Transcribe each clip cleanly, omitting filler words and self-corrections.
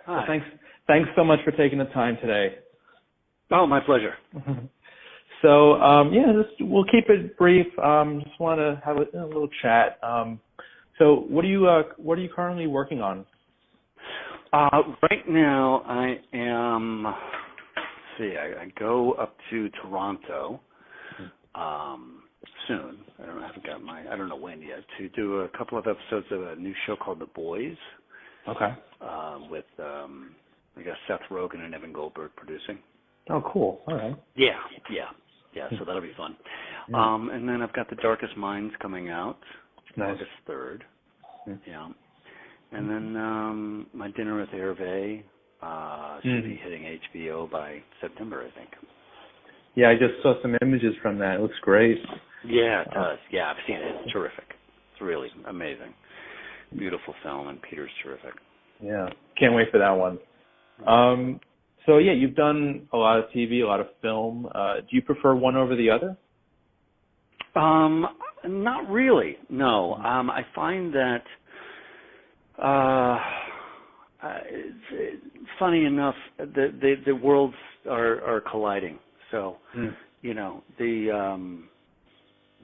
Hi. Well, thanks so much for taking the time today. Oh, my pleasure. So, we'll keep it brief. Just want to have a little chat. So, what are you currently working on? Right now, I am. I go up to Toronto soon. I don't know when yet, to do a couple of episodes of a new show called The Boys. Okay. With I guess Seth Rogen and Evan Goldberg producing. Oh, cool. All right. Yeah. So that'll be fun. Yeah. And then I've got The Darkest Minds coming out Nice. August 3rd. Yeah. And then my Dinner with Hervé should be hitting HBO by September, I think. Yeah, I just saw some images from that. It looks great. Yeah, it does. Yeah, I've seen it. It's terrific. It's really amazing. Beautiful film, and Peter's terrific. Yeah, can't wait for that one. So, you've done a lot of TV, a lot of film. Do you prefer one over the other? Not really, no. I find that it's funny enough, the worlds are colliding. So,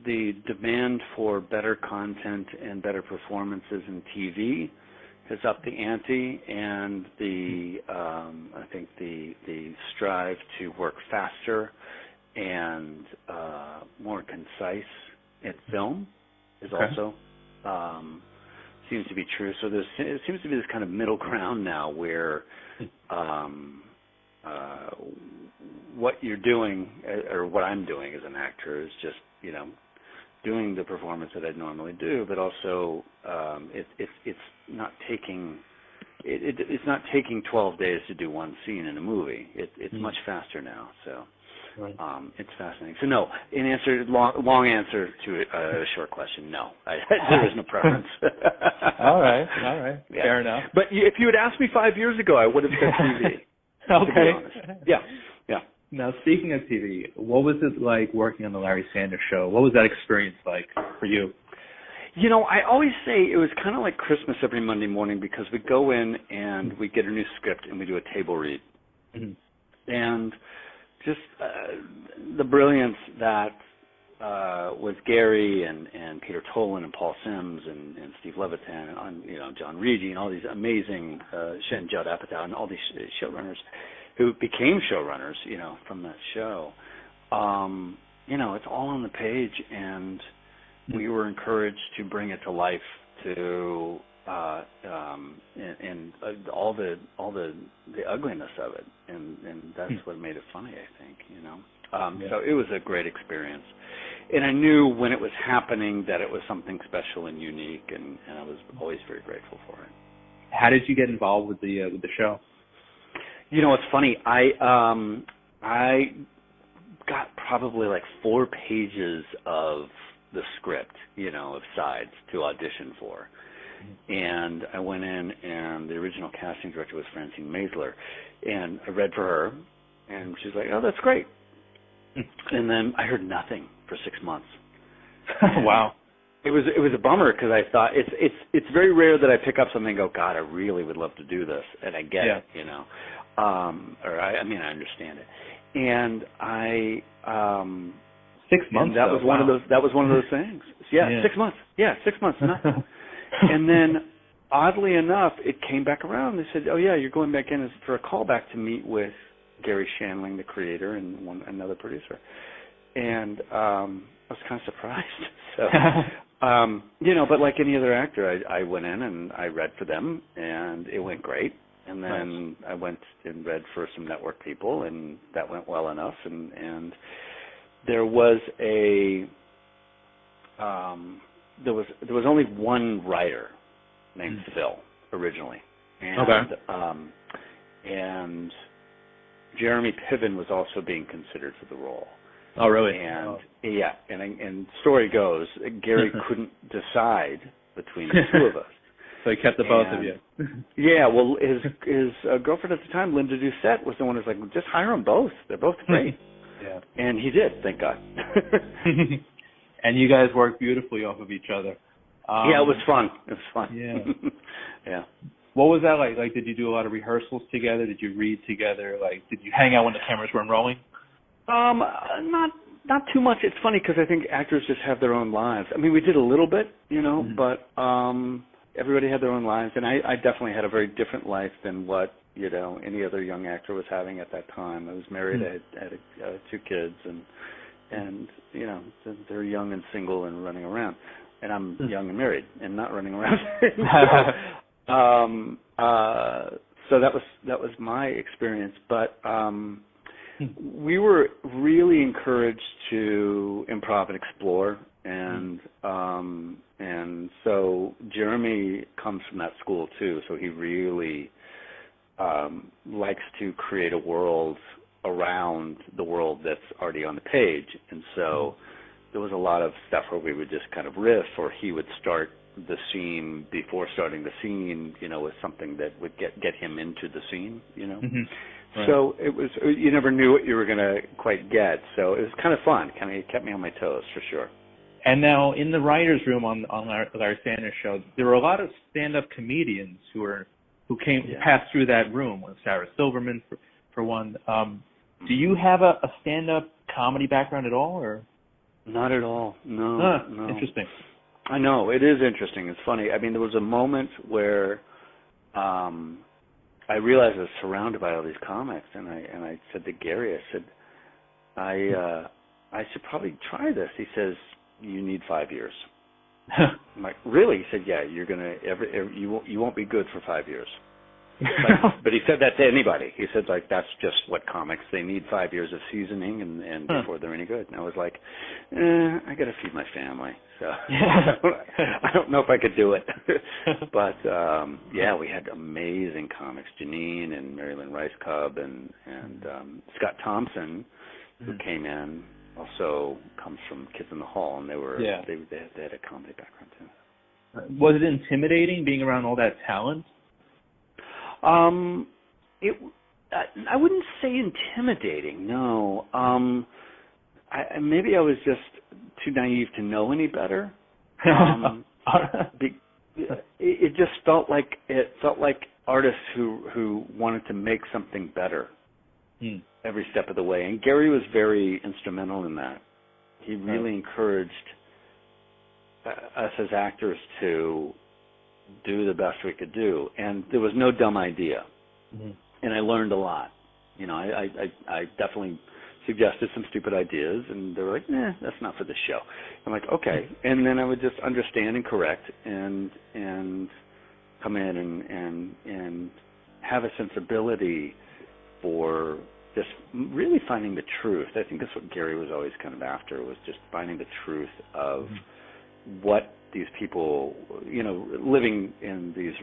the demand for better content and better performances in TV has upped the ante, and I think the strive to work faster and more concise in film is also seems to be true. So it seems to be this kind of middle ground now where what you're doing, or what I'm doing as an actor, is just doing the performance that I'd normally do, but also it's not taking 12 days to do one scene in a movie. It's much faster now, so it's fascinating. So no, long answer to a short question. No, there is no preference. All right, yeah. Fair enough. But if you had asked me 5 years ago, I would have said TV. Okay. To be honest. Yeah. Now, speaking of TV, what was it like working on the Larry Sanders Show? What was that experience like for you? I always say it was kind of like Christmas every Monday morning, because we go in and we get a new script and we do a table read. Mm-hmm. And just the brilliance that was Gary and Peter Tolan and Paul Sims and Steve Levitan and John Rigi and all these amazing and Judd Apatow and all these showrunners who became showrunners, from that show. It's all on the page, and we were encouraged to bring it to life, to and all the ugliness of it, and that's what made it funny, I think. So it was a great experience, and I knew when it was happening that it was something special and unique, and I was always very grateful for it. How did you get involved with the show? It's funny. I got probably like 4 pages of the script, of sides to audition for. And I went in, and the original casting director was Francine Maisler, and I read for her, and she's like, "Oh, that's great." And then I heard nothing for 6 months. Wow. It was a bummer, because I thought it's very rare that I pick up something and go, God, I really would love to do this, and I get it, I understand it, and I 6 months. And that was one of those. That was one of those things. Yeah. 6 months. Yeah, 6 months. Nothing. And then, oddly enough, it came back around. They said, "Oh yeah, you're going back in for a callback to meet with Garry Shandling, the creator, and another producer." And I was kind of surprised. So, but like any other actor, I went in and I read for them, and it went great. And then I went and read for some network people, and that went well enough. And there was there was only one writer named Phil originally, and and Jeremy Piven was also being considered for the role. Oh, really? And and story goes, Gary couldn't decide between the two of us. So he kept the both of you. Yeah, well, his girlfriend at the time, Linda Doucette, was the one who's like, just hire them both. They're both great. Yeah. And he did, thank God. And you guys worked beautifully off of each other. Yeah, it was fun. It was fun. Yeah. Yeah. What was that like? Like, did you do a lot of rehearsals together? Did you read together? Like, did you hang out when the cameras weren't rolling? Not too much. It's funny because I think actors just have their own lives. I mean, we did a little bit, but everybody had their own lives, and I definitely had a very different life than what any other young actor was having at that time. I was married. I had 2 kids, and they're young and single and running around, and I'm young and married and not running around. So that was my experience, but we were really encouraged to improv and explore, and so Jeremy comes from that school too, so he really likes to create a world around the world that's already on the page, and so there was a lot of stuff where we would just kind of riff, or he would start the scene before starting the scene, with something that would get him into the scene, Right. So it was, you never knew what you were going to quite get, so it was kind of fun. It kept me on my toes, for sure. And now in the writers' room on Larry Sanders Show, there were a lot of stand-up comedians who passed through that room. Sarah Silverman, for one. Do you have a stand-up comedy background at all, or? Not at all. No. No. Interesting. I know, it is interesting. It's funny. I mean, there was a moment where I realized I was surrounded by all these comics, and I said to Gary, I said, I should probably try this. He says, you need 5 years. I'm like, really? He said, yeah, you're gonna you won't be good for 5 years. But he said that to anybody. He said, that's just what comics, they need 5 years of seasoning and before they're any good. And I was like, I got to feed my family, so I don't know if I could do it. But we had amazing comics, Janine and Mary Lynn Rice Cub and Scott Thompson, who came in, also comes from Kids in the Hall, and they had a comedy background too. Was it intimidating being around all that talent? I wouldn't say intimidating. No. Maybe I was just too naive to know any better. It just felt like artists who wanted to make something better every step of the way. And Gary was very instrumental in that. He really encouraged us as actors to do the best we could do, and there was no dumb idea, and I learned a lot. I definitely suggested some stupid ideas, and they were like, that's not for the show. I'm like, okay, and then I would just understand and correct, and come in and have a sensibility for just really finding the truth. I think that's what Gary was always kind of after, was just finding the truth of what these people, living in these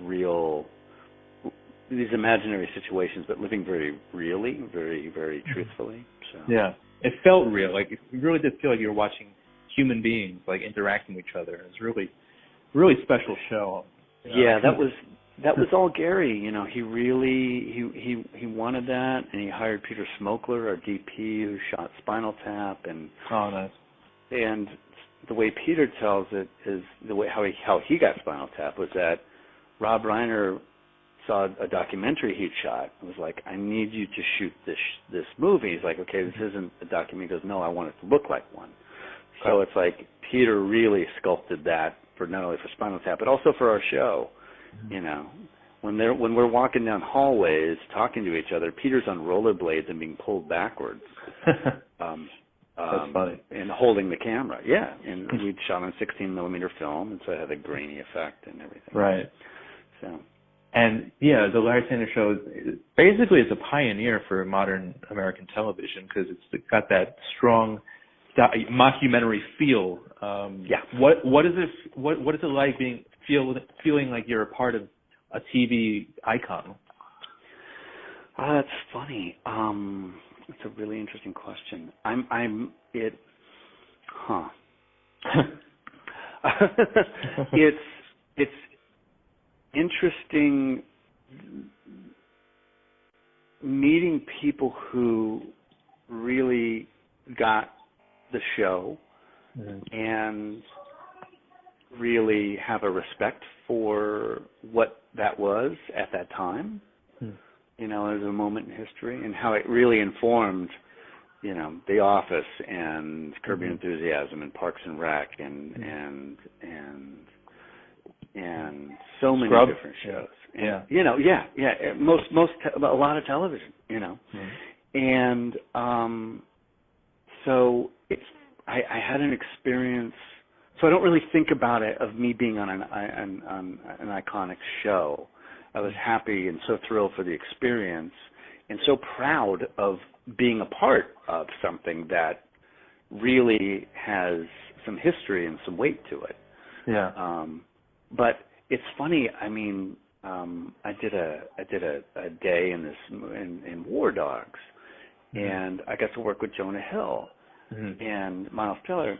imaginary situations, but living very really, very, very truthfully. So. Yeah, it felt real. Like, it really did feel like you were watching human beings, like, interacting with each other. It was really, really special show. Yeah, that was all Gary. He really he wanted that, and he hired Peter Smokler, our DP, who shot Spinal Tap, and nice. And the way Peter tells it is the way how he got Spinal Tap was that Rob Reiner saw a documentary he'd shot and was like, I need you to shoot this movie. He's like, okay, this isn't a documentary. He goes, no, I want it to look like one. So it's like Peter really sculpted that for not only for Spinal Tap but also for our show. When we're walking down hallways talking to each other, Peter's on rollerblades and being pulled backwards. That's funny. And holding the camera, and we'd shot on 16 millimeter film, and so it had a grainy effect and everything. Right. So. And the Larry Sanders Show basically is a pioneer for modern American television because it's got that strong mockumentary feel. What is it like feeling like you're a part of a TV icon? That's funny. It's a really interesting question. It's interesting meeting people who really got the show and really have a respect for what that was at that time, you know, as a moment in history, and how it really informed, you know, The Office and Curb Your Enthusiasm and Parks and Rec and so many Scrubs? different shows. Yeah. And, you know, a lot of television, you know. And so I had an experience. So I don't really think about it of me being on an iconic show. I was happy and so thrilled for the experience, and so proud of being a part of something that really has some history and some weight to it. Yeah. But it's funny. I mean, I did a day in War Dogs, and I got to work with Jonah Hill and Miles Teller.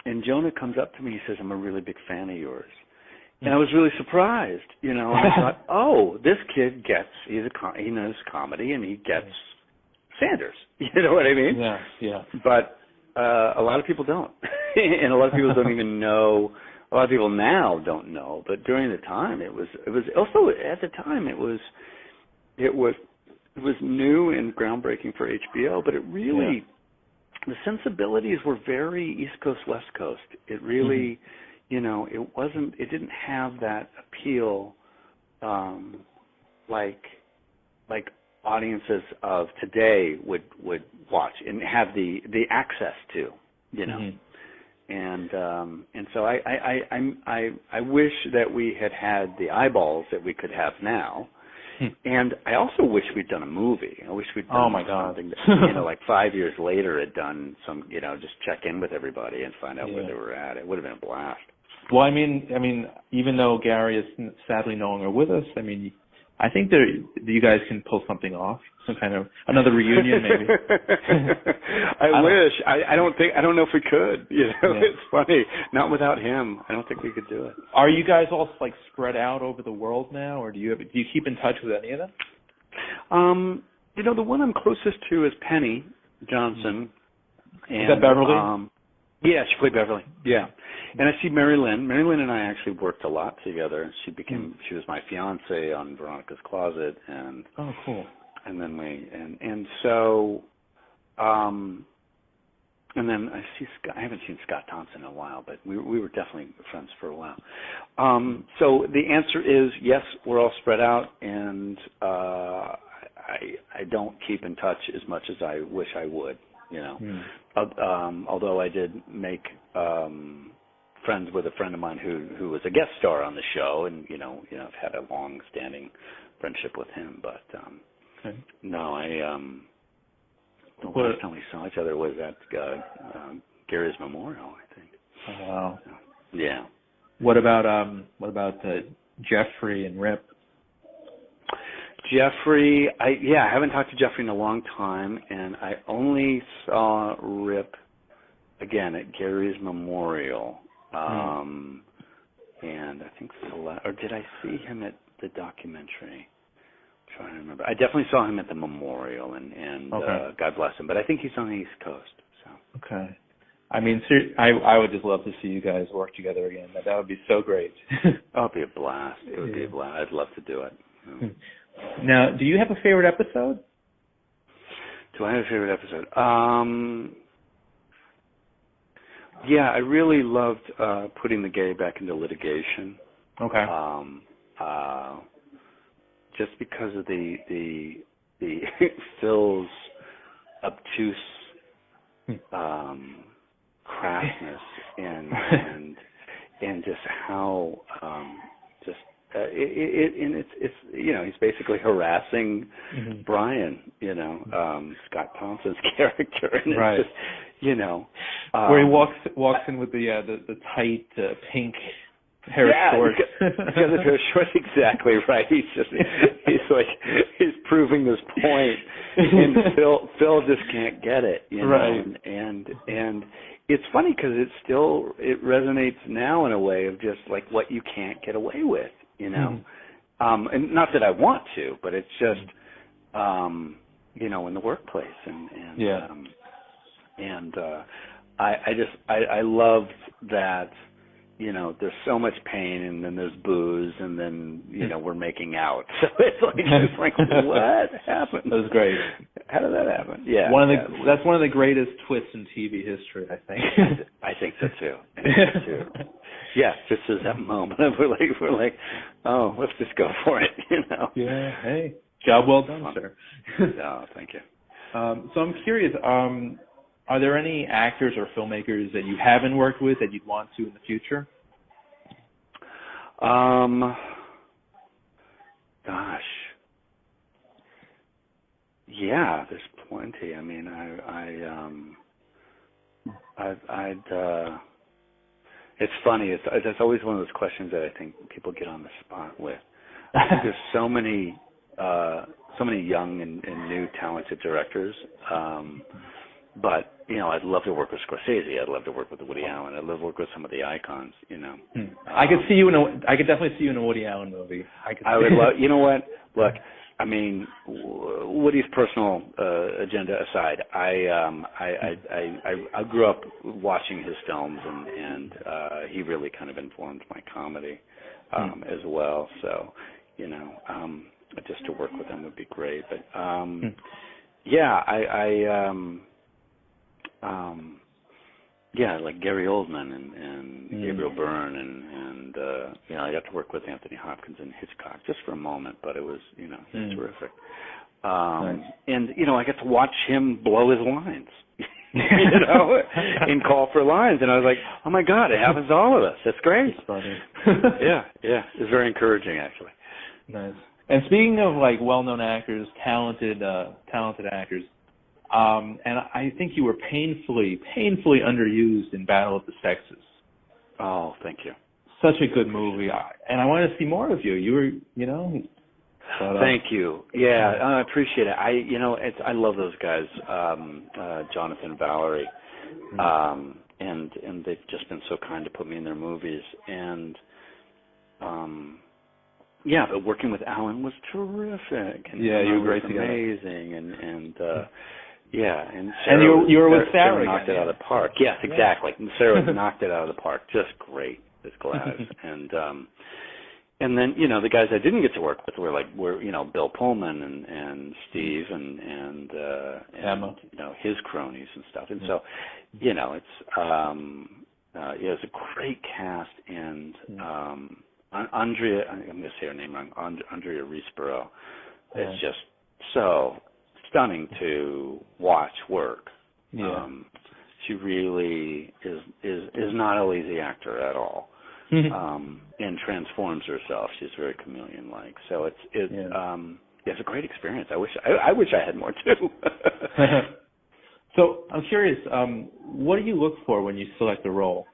And Jonah comes up to me. He says, "I'm a really big fan of yours." And I was really surprised, you know. And I thought, "Oh, this kid gets. He knows comedy, and he gets Sanders." You know what I mean? Yeah. Yeah. But a lot of people don't, and a lot of people don't even know. A lot of people now don't know. But during the time, it was also at the time it was new and groundbreaking for HBO. But it really. The sensibilities were very East Coast, West Coast. It really, you know, it didn't have that appeal like audiences of today would watch and have the access to, you know. And so I wish that we had the eyeballs that we could have now. And I also wish we'd done a movie. I wish we'd done something that, you know, like 5 years later had done some, you know, just check in with everybody and find out where they were at. It would have been a blast. Well, I mean, even though Garry is sadly no longer with us, I mean, I think you guys can pull something off, some kind of another reunion, maybe. I wish. I don't know if we could. You know, it's funny. Not without him, I don't think we could do it. Are you guys all like spread out over the world now, or do you keep in touch with any of them? You know, the one I'm closest to is Penny Johnson. Is that Beverly? Yeah, she played Beverly. Yeah. And I see Mary Lynn. Mary Lynn and I actually worked a lot together. She was my fiance on Veronica's Closet, and oh, cool. And then so and then I see Scott. I haven't seen Scott Thompson in a while, but we were definitely friends for a while. So the answer is yes, we're all spread out, and I don't keep in touch as much as I wish I would. You know, although I did make friends with a friend of mine who was a guest star on the show, and you know, I've had a long-standing friendship with him. But no, the last time we saw each other was at Gary's memorial, I think. Oh, wow. So, yeah. What about Jeffrey and Rip? Jeffrey, I haven't talked to Jeffrey in a long time, and I only saw Rip again at Gary's memorial, and I think or did I see him at the documentary? I'm trying to remember. I definitely saw him at the memorial, and God bless him. But I think he's on the East Coast. So okay. I mean, I would just love to see you guys work together again. That would be so great. Oh, it'd be a blast. It would be a blast. I'd love to do it. Now, do you have a favorite episode? Do I have a favorite episode? Yeah, I really loved putting the gay back into litigation. Okay. Just because of the Phil's obtuse crassness and just how it's you know, he's basically harassing Brian, you know, Scott Thompson's character, and it's just, you know, where he walks in with the tight pink hair shorts. Yeah, the hair shorts, exactly right. He's proving this point, and Phil just can't get it, you know, right? And it's funny because it resonates now in a way of just like what you can't get away with, you know, and not that I want to, but it's just, you know, in the workplace, and I loved that, there's so much pain, and then there's booze, and then we're making out. So it's like what happened? That was great. How did that happen? Yeah, that's one of the greatest twists in TV history, I think. I think so too. Yeah, just as that moment we're like, oh, let's just go for it, Yeah. Hey, job well done, sir. No, thank you. So I'm curious, are there any actors or filmmakers that you haven't worked with that you'd want to in the future? Gosh. Yeah, there's plenty. I mean, it's funny. It's always one of those questions that I think people get on the spot with. There's so many young and new talented directors. But I'd love to work with Scorsese. I'd love to work with Woody Allen. I'd love to work with some of the icons. I could see you I could definitely see you in a Woody Allen movie. I would love. You know what? Look, I mean, Woody's personal agenda aside, I grew up watching his films, and he really kind of informed my comedy as well. So, just to work with him would be great. But yeah, like Gary Oldman and Gabriel Byrne and I got to work with Anthony Hopkins and Hitchcock just for a moment, but it was terrific. And I got to watch him blow his lines, in Call for Lines, and I was like, oh my God, it happens to all of us. That's great. That's funny. Yeah, it's very encouraging actually. Nice. And speaking of like well-known actors, talented actors. And I think you were painfully underused in Battle of the Sexes. Oh, thank you. Such a good movie, and I want to see more of you. You were, Thank you. Yeah, I appreciate it. I love those guys, Jonathan and Valerie, and they've just been so kind to put me in their movies. And but working with Alan was terrific. And you were great together. Amazing, and Sarah, and you were with Sarah knocked it out of the park. Yes, exactly. And Sarah knocked it out of the park. Just great. Just glad. And then the guys I didn't get to work with were Bill Pullman and Steve and Emma. His cronies and stuff. And so it's it's a great cast, and Andrea, I'm going to say her name wrong, Andrea Riseborough is just so stunning to watch work. Yeah. She really is not a lazy actor at all, and transforms herself. She's very chameleon-like. So it's a great experience. I wish I had more too. So I'm curious, what do you look for when you select a role?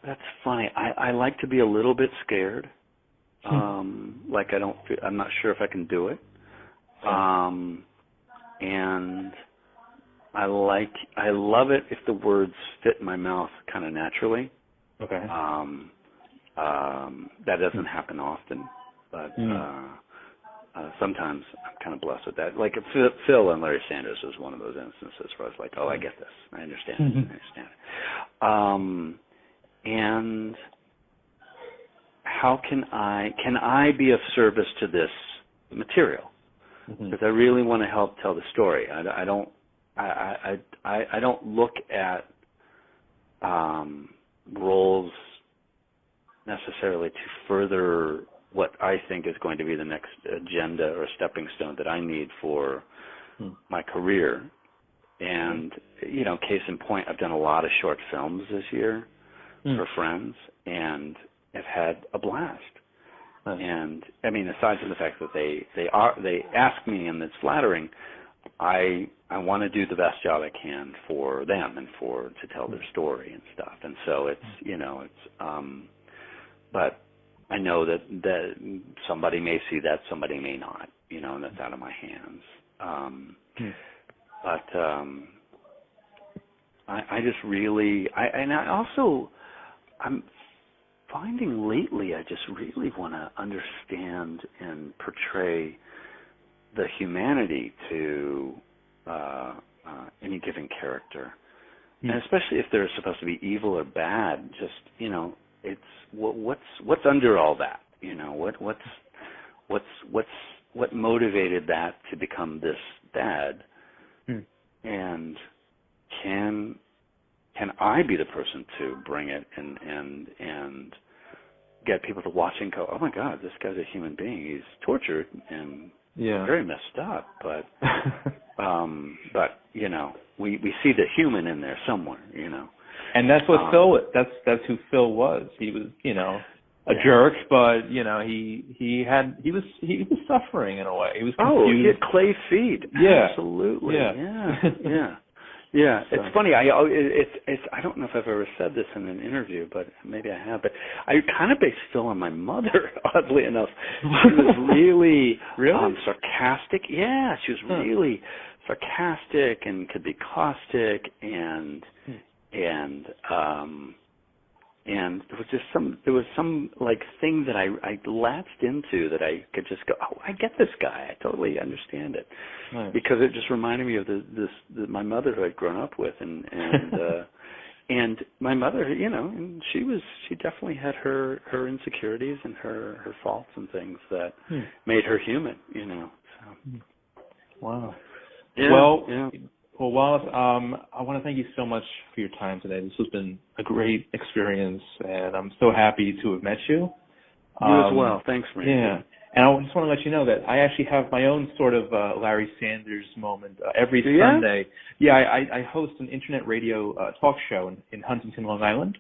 That's funny. I like to be a little bit scared. Like I'm not sure if I can do it. And I love it if the words fit in my mouth kind of naturally. Okay. That doesn't happen often, but sometimes I'm kind of blessed with that. Like Phil and Larry Sanders was one of those instances where I was like, oh, I get this. I understand it. I understand it. And how can I be of service to this material? Because I really want to help tell the story. I don't look at roles necessarily to further what I think is going to be the next agenda or stepping stone that I need for my career. And case in point, I've done a lot of short films this year for friends, and have had a blast. And I mean, aside from the fact that they ask me, and it's flattering, I want to do the best job I can for them and to tell their story and stuff. And so but I know that somebody may see that, somebody may not, and that's out of my hands. But I just really, I'm finding lately I just really want to understand and portray the humanity to any given character, and especially if they're supposed to be evil or bad. Just it's what's under all that. What motivated that to become this bad, and can I be the person to bring it and get people to watch and go, oh my God, this guy's a human being. He's tortured and very messed up, but we see the human in there somewhere, And that's what Phil. That's who Phil was. He was, a jerk, but he was suffering in a way. He was confused. Oh, he had clay feet. Yeah, absolutely. Yeah. Yeah, So. It's funny. I don't know if I've ever said this in an interview, but maybe I have. But I kind of based Phil on my mother, oddly enough. She was really sarcastic. Yeah, she was really sarcastic and could be caustic, and there was some like thing that I latched into that I could just go, oh, I get this guy. I totally understand it. Nice. Because it just reminded me of my mother who I'd grown up with, and and my mother, and she definitely had her insecurities and her faults and things that made her human, So. Wow. Yeah, Well, Wallace, I want to thank you so much for your time today. This has been a great experience, and I'm so happy to have met you. You as well. Thanks, Randy. Yeah. And I just want to let you know that I actually have my own sort of Larry Sanders moment every Sunday. Yeah, I host an internet radio talk show in Huntington, Long Island.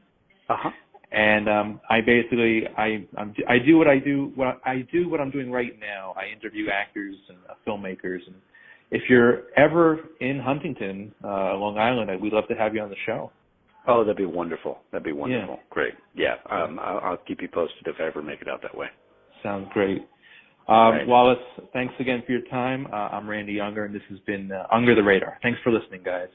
Uh-huh. And I basically I do what I'm doing right now. I interview actors and filmmakers, and if you're ever in Huntington, Long Island, we'd love to have you on the show. Oh, that'd be wonderful. Yeah. Great. Yeah, I'll keep you posted if I ever make it out that way. Sounds great. Right. Wallace, thanks again for your time. I'm Randy Unger, and this has been Unger the Radar. Thanks for listening, guys.